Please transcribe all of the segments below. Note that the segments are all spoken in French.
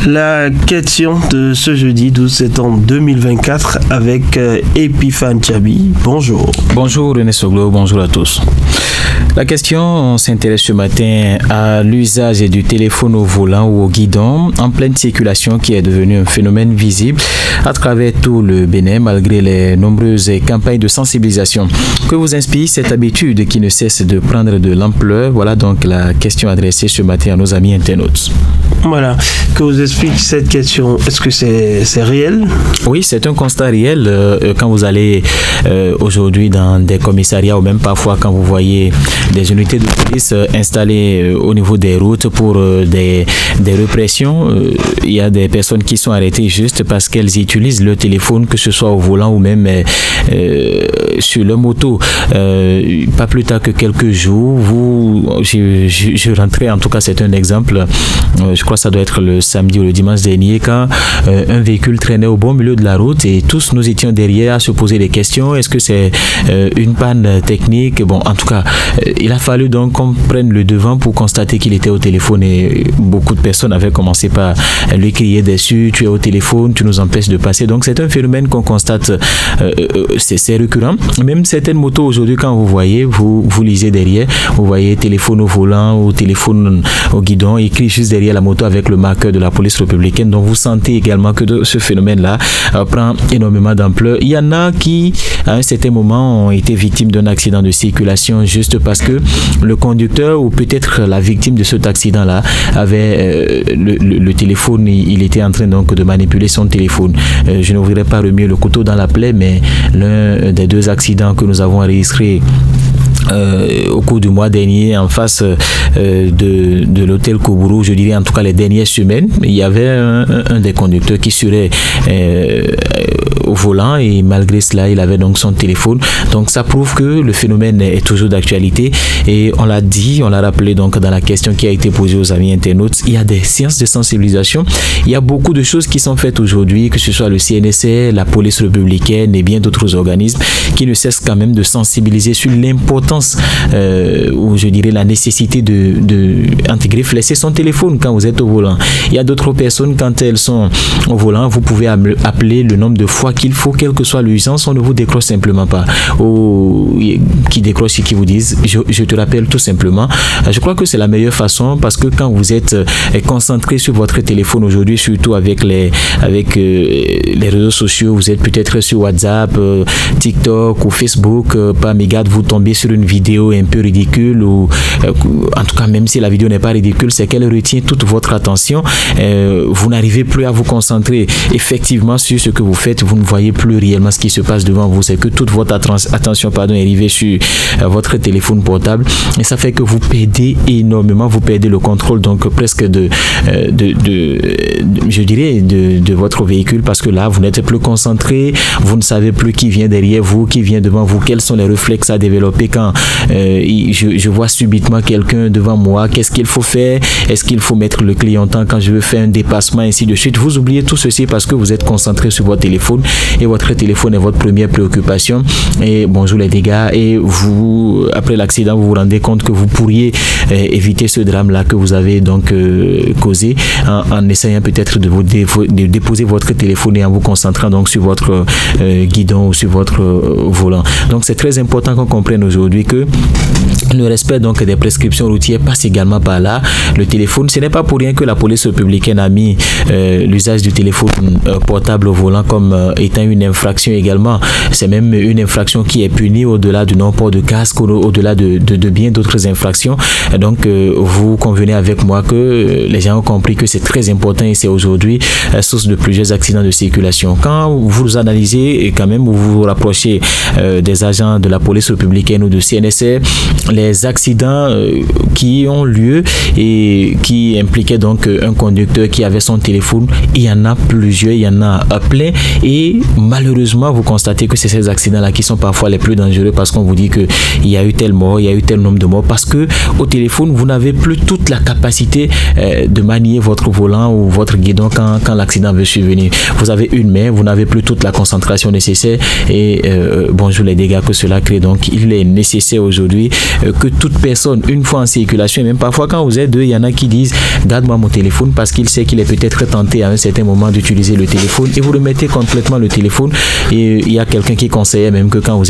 La question de ce jeudi 12 septembre 2024 avec Epiphane Tchabi. Bonjour. Bonjour René Soglo, bonjour à tous. La question s'intéresse ce matin à l'usage du téléphone au volant ou au guidon en pleine circulation qui est devenu un phénomène visible à travers tout le Bénin malgré les nombreuses campagnes de sensibilisation. Que vous inspire cette habitude qui ne cesse de prendre de l'ampleur? Voilà donc la question adressée ce matin à nos amis internautes. Voilà, que vous explique cette question. Est-ce que c'est réel? Oui, c'est un constat réel. Quand vous allez aujourd'hui dans des commissariats ou même parfois quand vous voyez des unités de police installées au niveau des routes pour des répressions, il y a des personnes qui sont arrêtées juste parce qu'elles utilisent le téléphone, que ce soit au volant ou même sur leur moto. Pas plus tard que quelques jours, je rentrais, en tout cas c'est un exemple, je crois que ça doit être le samedi ou le dimanche dernier, quand un véhicule traînait au bon milieu de la route et tous nous étions derrière à se poser des questions. Est-ce que c'est une panne technique? Bon, en tout cas, il a fallu donc qu'on prenne le devant pour constater qu'il était au téléphone et beaucoup de personnes avaient commencé par lui crier dessus: tu es au téléphone, tu nous empêches de passer. Donc c'est un phénomène qu'on constate, c'est récurrent. Même certaines motos aujourd'hui, quand vous voyez, vous lisez derrière, vous voyez téléphone au volant ou téléphone au guidon, écrit juste derrière la moto avec le marqueur de la police républicaine. Donc vous sentez également que ce phénomène-là prend énormément d'ampleur. Il y en a qui, à un certain moment, ont été victimes d'un accident de circulation juste parce que le conducteur ou peut-être la victime de cet accident-là avait le téléphone, il était en train donc de manipuler son téléphone. Je ne voudrais pas remuer le couteau dans la plaie, mais l'un des deux accidents que nous avons enregistrés au cours du mois dernier en face de l'hôtel Koubourou, je dirais en tout cas les dernières semaines, il y avait un des conducteurs qui serait au volant et malgré cela il avait donc son téléphone. Donc ça prouve que le phénomène est toujours d'actualité et on l'a dit, on l'a rappelé donc dans la question qui a été posée aux amis internautes. Il y a des séances de sensibilisation, il y a beaucoup de choses qui sont faites aujourd'hui, que ce soit le CNSR, la police républicaine et bien d'autres organismes qui ne cessent quand même de sensibiliser sur l'importance ou je dirais la nécessité d'intégrer, laisser son téléphone quand vous êtes au volant. Il y a d'autres personnes, quand elles sont au volant, vous pouvez appeler le nombre de fois qu'il faut, quelle que soit l'urgence, on ne vous décroche simplement pas. Ou qui décroche et qui vous disent je te rappelle tout simplement. Je crois que c'est la meilleure façon parce que quand vous êtes concentré sur votre téléphone aujourd'hui, surtout avec les réseaux sociaux, vous êtes peut-être sur WhatsApp, TikTok ou Facebook, par mégarde vous tombez sur une vidéo un peu ridicule ou en tout cas même si la vidéo n'est pas ridicule, c'est qu'elle retient toute votre attention. Vous n'arrivez plus à vous concentrer effectivement sur ce que vous faites, vous ne voyez plus réellement ce qui se passe devant vous, c'est que toute votre attention est rivée sur votre téléphone portable et ça fait que vous perdez énormément, vous perdez le contrôle donc presque de votre véhicule parce que là vous n'êtes plus concentré, vous ne savez plus qui vient derrière vous, qui vient devant vous, quels sont les réflexes à développer quand je vois subitement quelqu'un devant moi, qu'est-ce qu'il faut faire, est-ce qu'il faut mettre le clignotant quand je veux faire un dépassement, ainsi de suite. Vous oubliez tout ceci parce que vous êtes concentré sur votre téléphone et votre téléphone est votre première préoccupation et bonjour les dégâts et vous, après l'accident, vous vous rendez compte que vous pourriez éviter ce drame-là que vous avez donc causé en essayant peut-être de déposer votre téléphone et en vous concentrant donc sur votre guidon ou sur votre volant. Donc c'est très important qu'on comprenne aujourd'hui que le respect donc des prescriptions routières passe également par là. Le téléphone, ce n'est pas pour rien que la police républicaine a mis l'usage du téléphone portable au volant comme étant une infraction également. C'est même une infraction qui est punie au-delà du non-port de casque, au-delà de bien d'autres infractions. Donc vous convenez avec moi que les gens ont compris que c'est très important et c'est aujourd'hui source de plusieurs accidents de circulation. Quand vous analysez et quand même vous vous rapprochez des agents de la police républicaine ou de CNSR, les accidents qui ont lieu et qui impliquaient donc un conducteur qui avait son téléphone, il y en a plusieurs, il y en a plein et malheureusement vous constatez que c'est ces accidents-là qui sont parfois les plus dangereux parce qu'on vous dit qu'il y a eu tel mort, il y a eu tel nombre de morts parce que au téléphone vous n'avez plus toute la capacité de manier votre volant ou votre guidon quand l'accident veut survenir. Vous avez une main, vous n'avez plus toute la concentration nécessaire et bonjour les dégâts que cela crée. Donc il est nécessaire nécessaire aujourd'hui que toute personne, une fois en circulation, et même parfois quand vous êtes deux, il y en a qui disent garde-moi mon téléphone parce qu'il sait qu'il est peut-être tenté à un certain moment d'utiliser le téléphone et vous remettez complètement le téléphone. Et il y a quelqu'un qui conseillait même que quand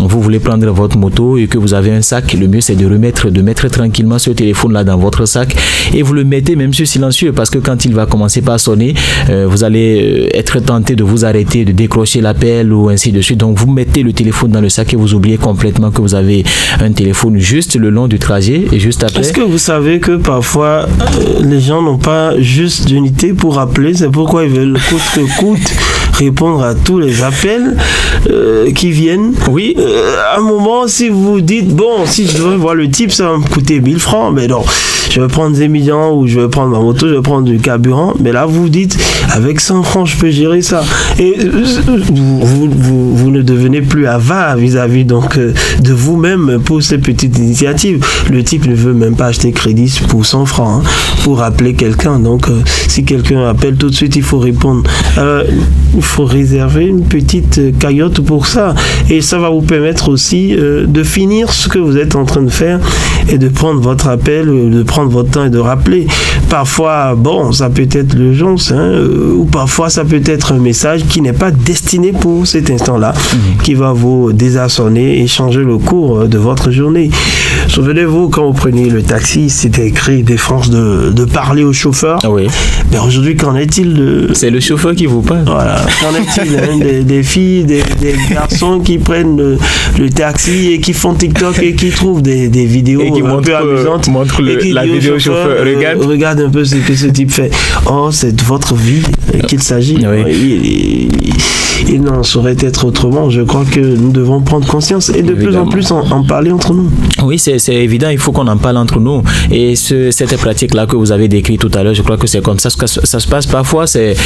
vous voulez prendre votre moto et que vous avez un sac, le mieux c'est de mettre tranquillement ce téléphone-là dans votre sac et vous le mettez même sur silencieux parce que quand il va commencer par sonner, vous allez être tenté de vous arrêter, de décrocher l'appel ou ainsi de suite. Donc vous mettez le téléphone dans le sac et vous oubliez complètement que vous avez un téléphone juste le long du trajet et juste après. Est-ce que vous savez que parfois les gens n'ont pas juste d'unité pour appeler, c'est pourquoi ils veulent coûte que coûte répondre à tous les appels qui viennent. Oui. À un moment, si vous dites, bon, si je devrais voir le type, ça va me coûter 1000 francs, mais non, je vais prendre des millions ou je vais prendre ma moto, je vais prendre du carburant, mais là, vous dites, avec 100 francs, je peux gérer ça. Et vous ne devenez plus avare vis-à-vis donc de vous-même pour ces petites initiatives. Le type ne veut même pas acheter crédit pour 100 francs pour appeler quelqu'un. Donc, si quelqu'un appelle tout de suite, il faut répondre. Il faut réserver une petite cagnotte pour ça. Et ça va vous permettre aussi de finir ce que vous êtes en train de faire et de prendre votre appel, de prendre votre temps et de rappeler. Parfois, bon, ça peut être l'urgence, ou parfois ça peut être un message qui n'est pas destiné pour cet instant-là, qui va vous désarçonner et changer le cours de votre journée. Souvenez-vous, quand vous preniez le taxi, c'était écrit des franges de parler au chauffeur. Oui. Mais aujourd'hui, qu'en est-il de... C'est le chauffeur qui vous parle. Voilà. Qu'en est-il des filles, des garçons qui prennent le taxi et qui font TikTok et qui trouvent des vidéos et qui un peu amusantes et qui la vidéo au chauffeur regarde un peu ce que ce type fait. Oh, c'est de votre vie qu'il s'agit. Oui. Il n'en saurait être autrement. Je crois que nous devons prendre conscience et de plus en plus en parler entre nous. Oui, c'est évident, il faut qu'on en parle entre nous. Et cette pratique-là que vous avez décrite tout à l'heure, je crois que c'est comme ça que ça se passe. Parfois, c'est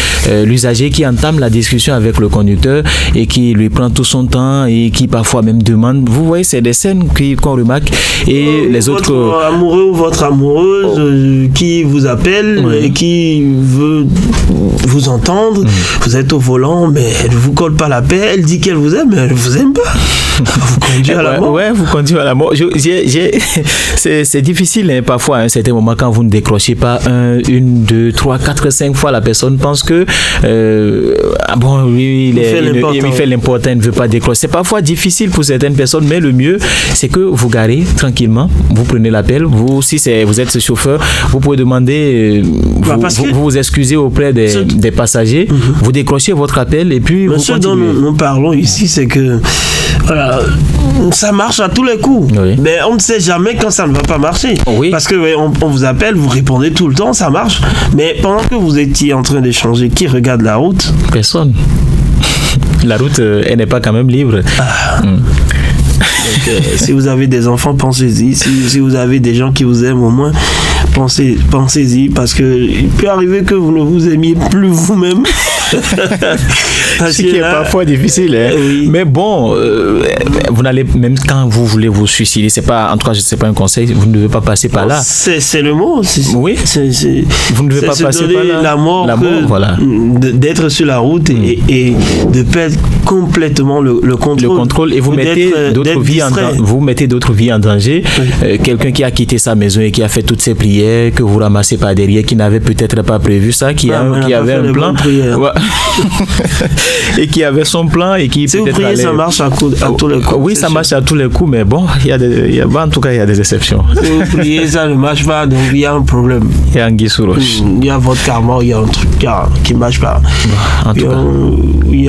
l'usager qui entame la discussion avec le conducteur et qui lui prend tout son temps et qui parfois même demande. Vous voyez, c'est des scènes qu'on remarque. Et les autres... Votre amoureux ou votre amoureuse qui vous appelle et qui veut vous entendre. Vous êtes au volant, mais elle ne vous colle pas la paix. Elle dit qu'elle vous aime, mais elle ne vous aime pas. Vous conduit à la mort. Ouais, vous conduit à la mort. C'est difficile hein, parfois à un certain moment quand vous ne décrochez pas 1, 2, 3, 4, 5 fois. La personne pense que lui, il fait l'important, il ne veut pas décrocher. C'est parfois difficile pour certaines personnes, mais le mieux, c'est que vous garez tranquillement, vous prenez l'appel. Vous, si vous êtes ce chauffeur, vous pouvez demander, vous excusez auprès des passagers, vous décrochez votre appel et puis vous ce continuez. dont nous parlons ici, c'est que voilà, ça marche à tous les coups. Oui. Mais on ne sait jamais quand ça ne va pas marcher. Oui. Parce que on vous appelle, vous répondez tout le temps, ça marche. Mais pendant que vous étiez en train d'échanger, qui regarde la route? Personne. La route, elle n'est pas quand même libre. Donc, si vous avez des enfants, pensez-y. Si vous avez des gens qui vous aiment, au moins, pensez-y. Parce qu'il peut arriver que vous ne vous aimiez plus vous-même. Ce qui est parfois difficile. Hein. Oui. Mais bon, vous n'allez, même quand vous voulez vous suicider, c'est pas, en tout cas, c'est pas un conseil, vous ne devez pas passer par là. C'est le mot. Oui. Vous ne devez pas passer par là. La mort, voilà. D'être sur la route et de perdre complètement le contrôle. Le contrôle et vous mettez d'autres vies en danger. Oui. Quelqu'un qui a quitté sa maison et qui a fait toutes ses prières, que vous ramassez par derrière, qui n'avait peut-être pas prévu ça, qui avait un plan. Ouais. Et qui avait son plan et qui si peut-être vous priez, ça marche à tous les coups. Oui, ça marche à tous les coups, mais bon, en tout cas, il y a des exceptions. Si vous priez, ça ne marche pas, donc il y a un problème. Il y a un anguille sous roche. Il y a votre karma, il y a un truc qui ne marche pas. En tout cas. Il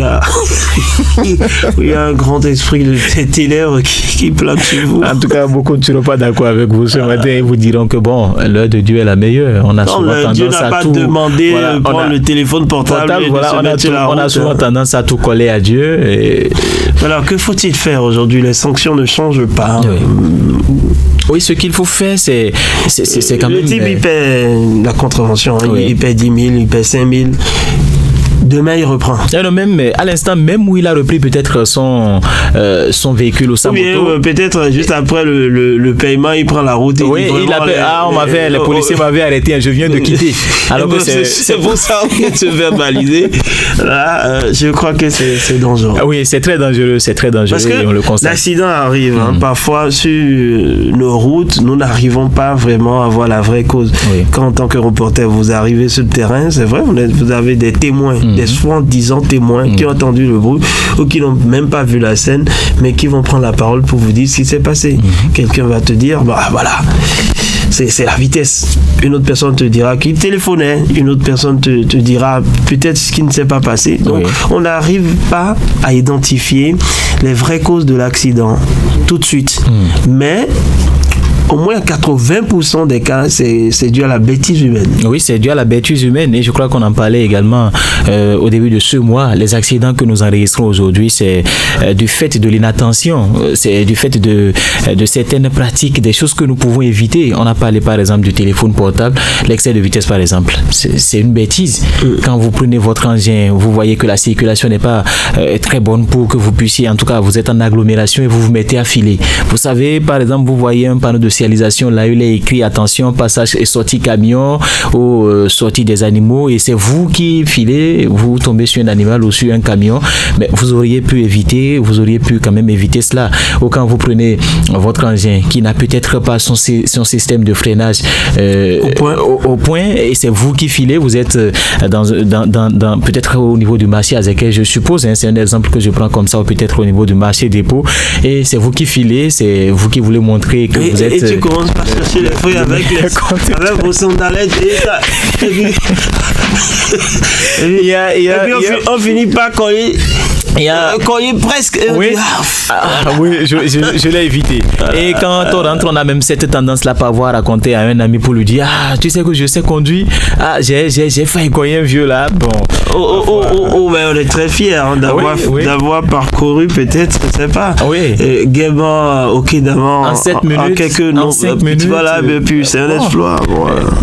y a un grand esprit de ténèbres qui plane sur vous. En tout cas, beaucoup ne seront pas d'accord avec vous ce matin. Ils vous diront que bon, l'heure de Dieu est la meilleure. On a souvent tendance Dieu n'a pas demandé de prendre le téléphone portable on a souvent tendance à tout coller à Dieu. Et... Alors, que faut-il faire aujourd'hui? Les sanctions ne changent pas. Oui, ce qu'il faut faire, c'est quand même... Le type, il paie la contravention. Il paie 10 000, il paie 5 000. demain il reprend. Non, même à l'instant même où il a repris peut-être son véhicule ou sa moto. Peut-être juste après le paiement, il prend la route. Oui, il appelle. Les policiers m'avaient arrêté, je viens de quitter. Alors que c'est pour ça qu'on se verbaliser. Là, je crois que c'est dangereux. Oui, c'est très dangereux, Parce que et on le constate. l'accident arrive. Parfois, sur nos routes, nous n'arrivons pas vraiment à voir la vraie cause. Oui. Quand, en tant que reporter, vous arrivez sur le terrain, c'est vrai, vous avez des témoins, des soi-disant témoins qui ont entendu le bruit ou qui n'ont même pas vu la scène, mais qui vont prendre la parole pour vous dire ce qui s'est passé. Quelqu'un va te dire, voilà, c'est la vitesse. Une autre personne te dira qu'il téléphonait. Une autre personne te dira peut-être ce qui ne s'est pas passé. Donc, on n'arrive pas à identifier les vraies causes de l'accident tout de suite. Mais au moins 80% des cas, c'est dû à la bêtise humaine. Oui, c'est dû à la bêtise humaine. Et je crois qu'on en parlait également au début de ce mois. Les accidents que nous enregistrons aujourd'hui, c'est du fait de l'inattention. C'est du fait de certaines pratiques, des choses que nous pouvons éviter. On a parlé par exemple du téléphone portable, l'excès de vitesse par exemple. C'est une bêtise. Quand vous prenez votre engin, vous voyez que la circulation n'est pas très bonne pour que vous puissiez, en tout cas, vous êtes en agglomération et vous vous mettez à filer. Vous savez, par exemple, vous voyez un panneau de là il est écrit attention passage et sortie camion ou sortie des animaux et c'est vous qui filez, vous tombez sur un animal ou sur un camion, mais vous auriez pu quand même éviter cela. Ou quand vous prenez votre engin qui n'a peut-être pas son système de freinage au point et c'est vous qui filez, vous êtes dans peut-être au niveau du marché Azekeh, je suppose, c'est un exemple que je prends comme ça, ou peut-être au niveau du marché dépôt, et c'est vous qui filez, c'est vous qui voulez montrer que vous êtes. Tu commences par chercher les fruits avec vos sandalettes et puis on finit par coller. Coller presque. Oui, je l'ai évité. Et quand on rentre, on a même cette tendance-là à pouvoir raconter à un ami pour lui dire tu sais que je sais conduire. J'ai failli coller un vieux là. Bon. Mais on est très fiers d'avoir parcouru peut-être, je sais pas. Oui. Gaiement, ok, d'avant. En 7 minutes. En 5 minutes. Voilà, mais puis c'est un exploit.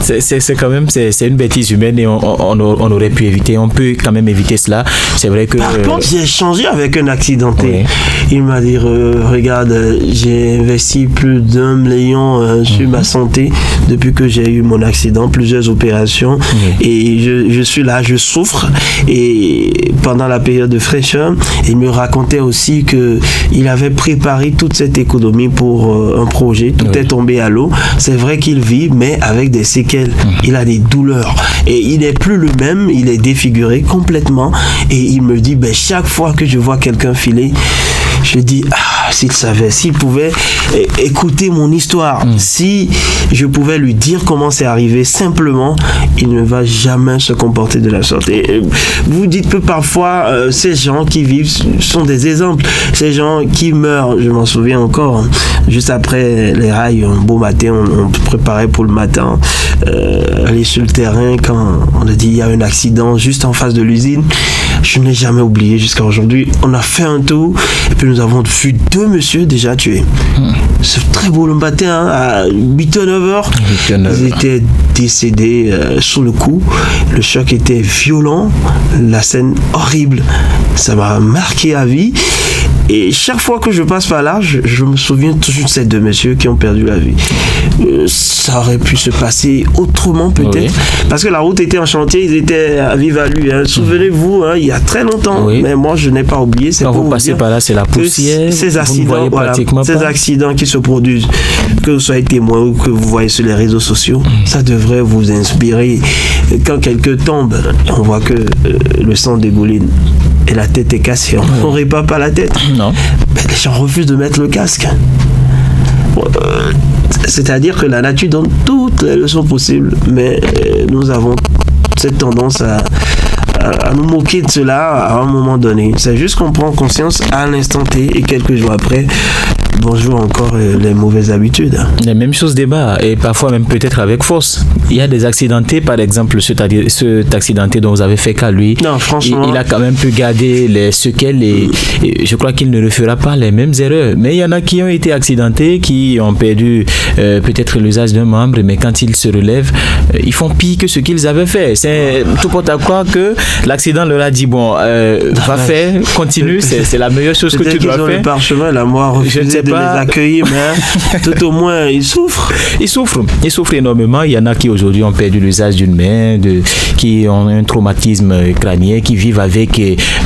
C'est quand même, c'est une bêtise humaine et on aurait pu éviter. On peut quand même éviter cela. C'est vrai que. Par contre, j'ai échangé avec un accidenté. Il m'a dit regarde, j'ai investi plus d'1 million sur ma santé depuis que j'ai eu mon accident, plusieurs opérations et je suis là, je souffre. Et pendant la période de fraîcheur, il me racontait aussi que il avait préparé toute cette économie pour un projet. Tout est tombé à l'eau. C'est vrai qu'il vit, mais avec des séquelles. Il a des douleurs et il n'est plus le même. Il est défiguré complètement. Et il me dit chaque fois que je vois quelqu'un filer, je dis s'il savait, s'il pouvait écouter mon histoire, si je pouvais lui dire comment c'est arrivé simplement, il ne va jamais se comporter de la sorte. Et vous dites que parfois ces gens qui vivent sont des exemples. Ces gens qui meurent, je m'en souviens encore, juste après les rails, un beau matin, on préparait pour le matin, aller sur le terrain quand on a dit il y a un accident juste en face de l'usine. Je n'ai jamais oublié jusqu'à aujourd'hui. On a fait un tour et puis nous avons vu 2 messieurs déjà tués. C'est très beau le matin, à 8h, 9h. Ils étaient décédés sous le coup. Le choc était violent. La scène horrible. Ça m'a marqué à vie. Et chaque fois que je passe par là, je me souviens toujours de ces 2 messieurs qui ont perdu la vie. Ça aurait pu se passer autrement peut-être. Parce que la route était en chantier, ils étaient à vive allure. Souvenez-vous, il y a très longtemps. Mais moi, je n'ai pas oublié. Quand vous passez par là, c'est la poussière. Ces accidents qui se produisent, que vous soyez témoin ou que vous voyez sur les réseaux sociaux, ça devrait vous inspirer. Quand quelqu'un tombe, on voit que le sang dégouline et la tête est cassée. On ne répare pas la tête. Non. Les gens refusent de mettre le casque. C'est-à-dire que la nature donne toutes les leçons possibles, mais nous avons cette tendance à nous moquer de cela à un moment donné. C'est juste qu'on prend conscience à l'instant T et quelques jours après, bonjour encore les mauvaises habitudes. Les mêmes choses débat et parfois même peut-être avec force. Il y a des accidentés, par exemple, cet accidenté dont vous avez fait cas, lui, non, franchement, il a quand même pu garder les séquelles et je crois qu'il ne refera pas les mêmes erreurs. Mais il y en a qui ont été accidentés, qui ont perdu peut-être l'usage d'un membre, mais quand ils se relèvent, ils font pire que ce qu'ils avaient fait. C'est tout porte à croire que l'accident leur a dit bon, va faire, continue, c'est la meilleure chose que tu dois faire. Le parchemin, la moi refusé de les accueillir, mais tout au moins ils souffrent. Ils souffrent énormément. Il y en a qui aujourd'hui ont perdu l'usage d'une main, qui ont un traumatisme crânien, qui vivent avec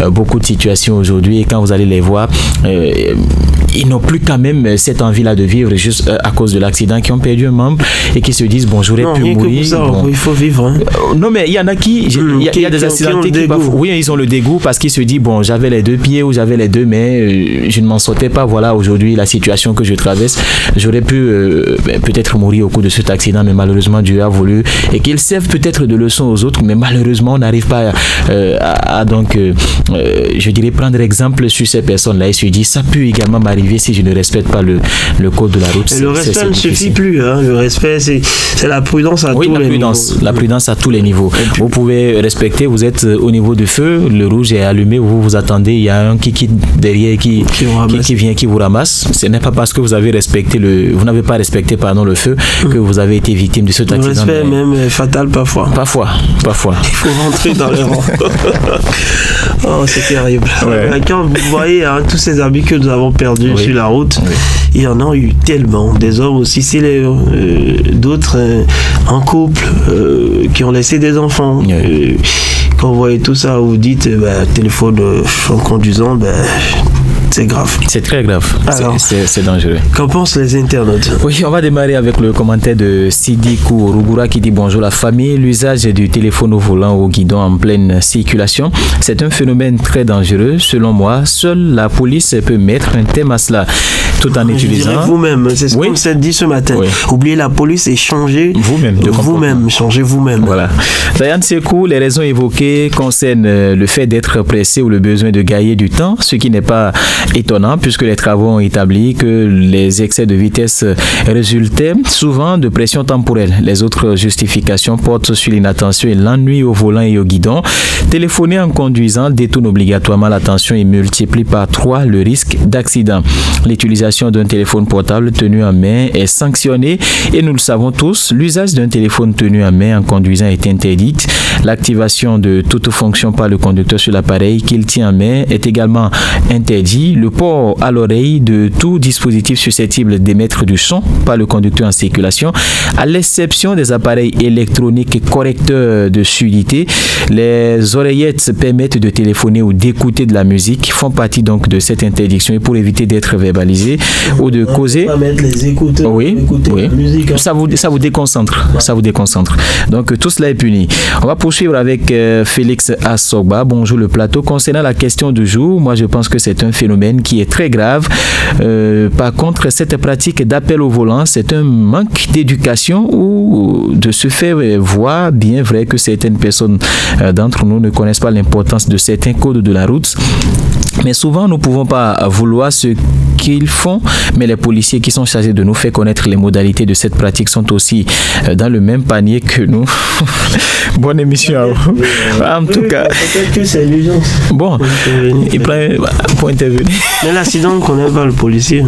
beaucoup de situations aujourd'hui. Et quand vous allez les voir, ils n'ont plus quand même cette envie-là de vivre juste à cause de l'accident, qui ont perdu un membre et qui se disent bon, j'aurais pu mourir. Ça, bon. Il faut vivre. Hein. Non, mais il y en a il y a des accidentés qui oui, ils ont le dégoût parce qu'ils se disent bon, j'avais les deux pieds ou j'avais les deux mains, je ne m'en sortais pas. Voilà, aujourd'hui, la situation que je traverse, j'aurais pu peut-être mourir au cours de cet accident, mais malheureusement, Dieu a voulu et qu'ils servent peut-être de leçon aux autres, mais malheureusement, on n'arrive pas à donc, je dirais, prendre exemple sur ces personnes-là et se dire ça peut également m'arriver si je ne respecte pas le code de la route. Et le respect ne suffit plus. Hein. Le respect, c'est la prudence à tous les niveaux. La prudence à tous les niveaux. Vous pouvez respecter, vous êtes au niveau du feu, le rouge est allumé, vous vous attendez, il y a un qui quitte derrière qui vient, qui vous ramasse. Ce n'est pas parce que vous avez respecté vous n'avez pas respecté le feu que vous avez été victime de cet accident. Le respect même est fatal parfois. Parfois. Il faut rentrer dans les rangs. Oh, c'est terrible. Ouais. Quand vous voyez tous ces amis que nous avons perdus sur la route, il y en a eu tellement. Des hommes aussi célèbres, d'autres en couple, qui ont laissé des enfants. Quand vous voyez tout ça, vous dites téléphone en conduisant, c'est grave. C'est très grave. C'est dangereux. Qu'en pensent les internautes? Oui, on va démarrer avec le commentaire de Sidikou Rugura qui dit bonjour la famille. L'usage du téléphone au volant ou au guidon en pleine circulation, c'est un phénomène très dangereux. Selon moi, seule la police peut mettre un thème à cela. Tout en utilisant. Vous-même, c'est ce qu'on s'est dit ce matin. Oubliez la police et changez vous-même. Changez vous-même. Voilà. Dayan Sekou, les raisons évoquées concernent le fait d'être pressé ou le besoin de gagner du temps, ce qui n'est pas étonnant puisque les travaux ont établi que les excès de vitesse résultaient souvent de pression temporelle. Les autres justifications portent sur l'inattention et l'ennui au volant et au guidon. Téléphoner en conduisant détourne obligatoirement l'attention et multiplie par 3 le risque d'accident. L'utilisation d'un téléphone portable tenu en main est sanctionnée et nous le savons tous, l'usage d'un téléphone tenu en main en conduisant est interdite. L'activation de toute fonction par le conducteur sur l'appareil qu'il tient en main est également interdit. Le port à l'oreille de tout dispositif susceptible d'émettre du son par le conducteur en circulation, à l'exception des appareils électroniques correcteurs de fluidité. Les oreillettes permettent de téléphoner ou d'écouter de la musique, font partie donc de cette interdiction et pour éviter d'être verbalisé ou de causer. Mettre les écouteurs, la musique, hein. Ça vous déconcentre. Ça vous déconcentre. Donc tout cela est puni. On va poursuivre avec Félix Assogba. Bonjour le plateau. Concernant la question du jour, moi je pense que c'est un phénomène qui est très grave. Par contre, cette pratique d'appel au volant, c'est un manque d'éducation ou de se faire voir. Bien vrai que certaines personnes d'entre nous ne connaissent pas l'importance de certains codes de la route. Mais souvent, nous ne pouvons pas vouloir ce qu'ils font, mais les policiers qui sont chargés de nous faire connaître les modalités de cette pratique sont aussi dans le même panier que nous. Bonne émission à vous. En tout cas, peut-être que c'est l'urgence. Bon, il prend pour intervenir. Mais l'accident, on ne connaît pas le policier.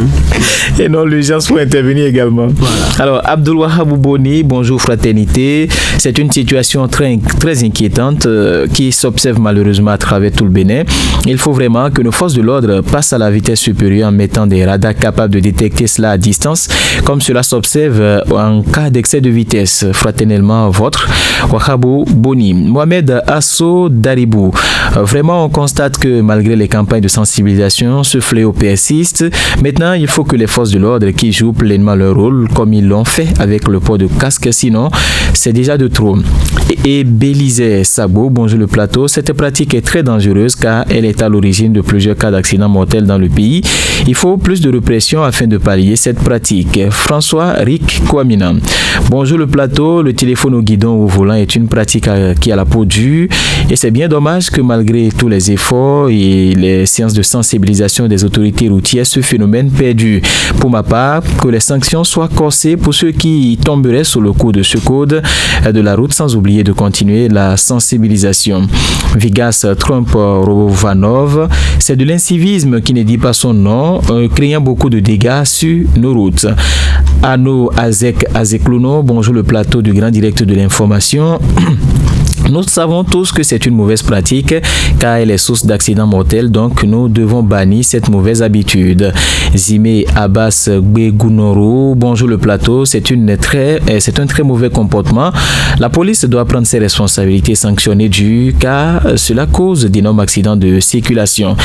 Et non, l'urgence pour intervenir également. Voilà. Alors, Abdul Wahab Boni, bonjour fraternité. C'est une situation très, très inquiétante qui s'observe malheureusement à travers tout le Bénin. Il faut vraiment que nos forces de l'ordre passent à la vitesse supérieure en mettant des radars capables de détecter cela à distance, comme cela s'observe en cas d'excès de vitesse. Fraternellement, votre Wahabou Boni. Mohamed Asso Daribou. Vraiment, on constate que malgré les campagnes de sensibilisation, ce fléau persiste. Maintenant, il faut que les forces de l'ordre qui jouent pleinement leur rôle, comme ils l'ont fait avec le port de casque, sinon, c'est déjà de trop. Et Bélizé Sabo, bonjour le plateau. Cette pratique est très dangereuse car elle est à l'origine de plusieurs cas d'accidents mortels dans le pays. Il faut faut plus de répression afin de pallier cette pratique. François Rick Kwamina. Bonjour le plateau, le téléphone au guidon ou au volant est une pratique qui a la peau dure et c'est bien dommage que malgré tous les efforts et les séances de sensibilisation des autorités routières, ce phénomène perdure. Pour ma part, que les sanctions soient corsées pour ceux qui tomberaient sous le coup de ce code de la route, sans oublier de continuer la sensibilisation. Vigas Trump-Rovanov, c'est de l'incivisme qui ne dit pas son nom, créant beaucoup de dégâts sur nos routes. Arnaud Azekluno, bonjour le plateau du grand direct de l'information. Nous savons tous que c'est une mauvaise pratique car elle est source d'accidents mortels, donc nous devons bannir cette mauvaise habitude. Zime Abbas Gbegunoro, bonjour le plateau, c'est un très mauvais comportement. La police doit prendre ses responsabilités, sanctionner dur car cela cause d'énormes accidents de circulation.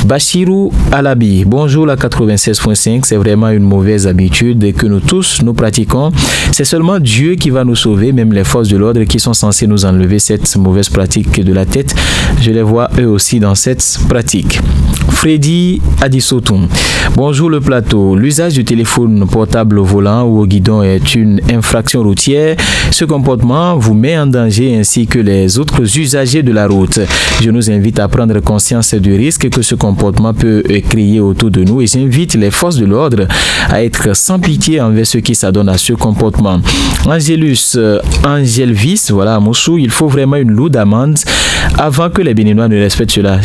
Bachirou Alabi, bonjour la 96.5, c'est vraiment une mauvaise habitude que nous tous nous pratiquons. C'est seulement Dieu qui va nous sauver, même les forces de l'ordre qui sont censées nous enlever cette mauvaise pratique de la tête, je les vois eux aussi dans cette pratique. Freddy Adisotum, bonjour le plateau. L'usage du téléphone portable au volant ou au guidon est une infraction routière. Ce comportement vous met en danger ainsi que les autres usagers de la route. Je nous invite à prendre conscience du risque que ce comportement peut créer autour de nous et j'invite les forces de l'ordre à être sans pitié envers ceux qui s'adonnent à ce comportement. Angelvis, voilà à Moussou, il faut vraiment une lourde amende avant que les Béninois ne respectent cela.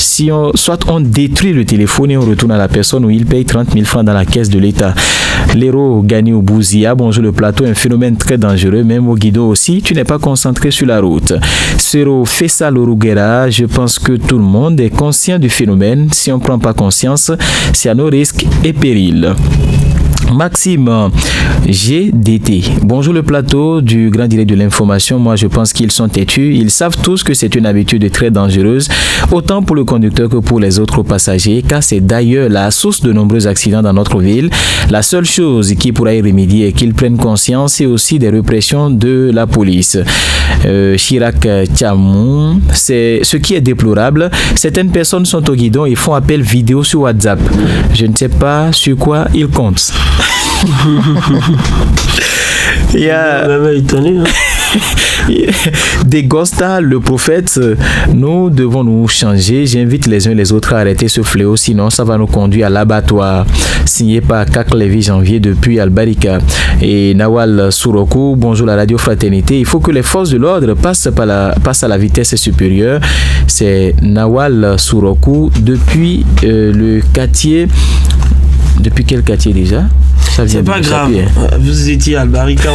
Soit on détruit le téléphone et on retourne à la personne ou il paye 30 000 francs dans la caisse de l'État. L'héros Gani Bouzia, bonjour le plateau, un phénomène très dangereux, même au guidon aussi, tu n'es pas concentré sur la route. Sero Fessa Loruguera, je pense que tout le monde est conscient du phénomène. Si on ne prend pas conscience, c'est à nos risques et périls. Maxime GDT, bonjour le plateau du grand direct de l'information. Moi je pense qu'ils sont têtus, ils savent tous que c'est une habitude très dangereuse, autant pour le conducteur que pour les autres passagers, car c'est d'ailleurs la source de nombreux accidents dans notre ville. La seule chose qui pourra y remédier est qu'ils prennent conscience et aussi des répressions de la police. Chirac Tchamou, c'est ce qui est déplorable. Certaines personnes sont au guidon et font appel vidéo sur WhatsApp. Je ne sais pas sur quoi ils comptent. Il y a Degosta, le prophète, nous devons nous changer. J'invite les uns et les autres à arrêter ce fléau, sinon ça va nous conduire à l'abattoir. Signé par Kaklevi Janvier depuis Albarika. Et Nawal Souroku, bonjour la radio Fraternité. Il faut que les forces de l'ordre passent à la vitesse supérieure. C'est Nawal Souroku depuis le quartier. Depuis quel quartier déjà? C'est pas grave. Vous étiez à Albarika.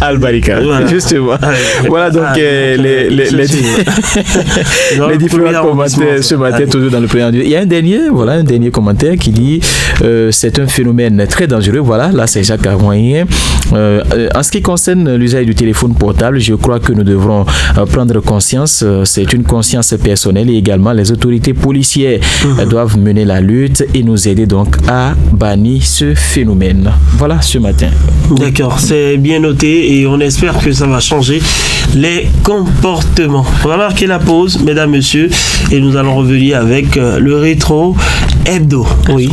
Albarika, voilà. Justement. Voilà donc les différents commentaires ce matin, toujours dans le premier. Il y a un dernier commentaire qui dit c'est un phénomène très dangereux. Voilà, là c'est Jacques Armoyen. En ce qui concerne l'usage du téléphone portable, je crois que nous devrons prendre conscience. C'est une conscience personnelle et également les autorités policières doivent mener la lutte et nous aider donc à bannir ce phénomène. Voilà ce matin. D'accord, c'est bien noté et on espère que ça va changer les comportements. On va marquer la pause, mesdames, messieurs, et nous allons revenir avec le rétro hebdo. Oui.